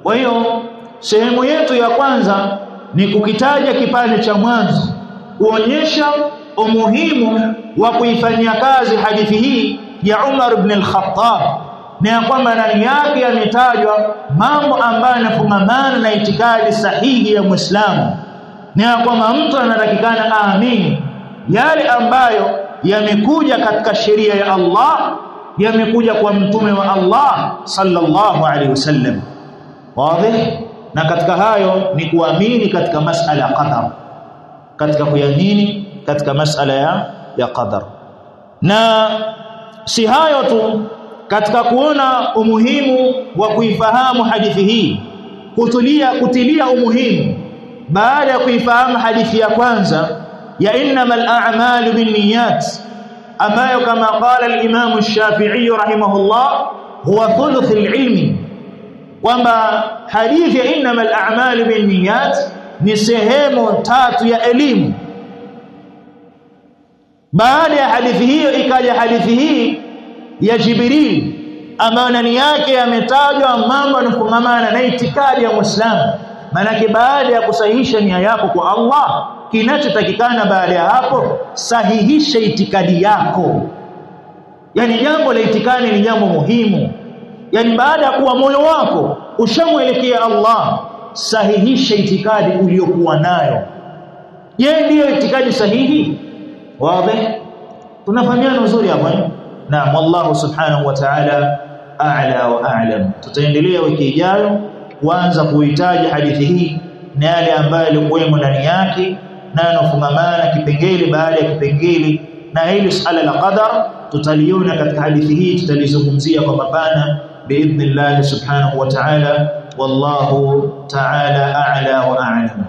Kwa hiyo sehemu yetu ya kwanza ni kukitaja kipande cha mwanzo kuonyesha umuhimu wa kuifanyia kazi hadithi hii ya Umar ibn al-Khattab, na kwamba ndani yake yametajwa mambo ambayo yanafungamana na itikadi sahihi ya Muislamu, na kwamba mtu anatakikana aamini yale ambayo yamekuja katika sheria ya Allah, yamekuja kwa mtume wa Allah sallallahu alaihi wasallam. Wazi? Na katika hayo ni kuamini katika masala ya qadar, katika kuamini katika masala ya qadar. Na si hayo tu, katika kuona umuhimu wa kuifahamu hadithi hii, kutilia umuhimu baada ya kuifahamu hadithi ya kwanza ya innamal a'malu binniyat, ambayo kama qala al-Imam Shafi'i rahimahullah huwa thuluth al-ilmi, kwamba hadithi ya innamal a'malu binniyat ni sehemu tatu ya elimu. Baada ya hadithi hiyo ikaja hadithi hii ya Jibril, ambayo ndani yake yametajwa mambo yanayofungamana na itikadi ya Muislamu. Maana baada ya kusahihisha nia yako kwa Allah, kinachotakikana baada ya hapo, sahihisha itikadi yako. Yani jambo la itikadi ni jambo muhimu. Yani baada ya kuwa moyo wako ushamwelekea Allah, sahihisha itikadi uliyokuwa nayo. Je, ndiyo itikadi sahihi? Wazi? Tunafahamiana nzuri hapa. Naam, wallahu subhanahu wa ta'ala a'la wa a'lam. Tutaendelea wiki ijayo kuanza kuhitaji hadithi hii na yale ambayo yalikuwemo ndani yake, na yanofungamana kipengele baada ya kipengele, na hili suala la qadar tutaliona katika hadithi hii, tutalizungumzia kwa mapana biidhnillah subhanahu wa ta'ala. Wallahu ta'ala a'la wa a'lam.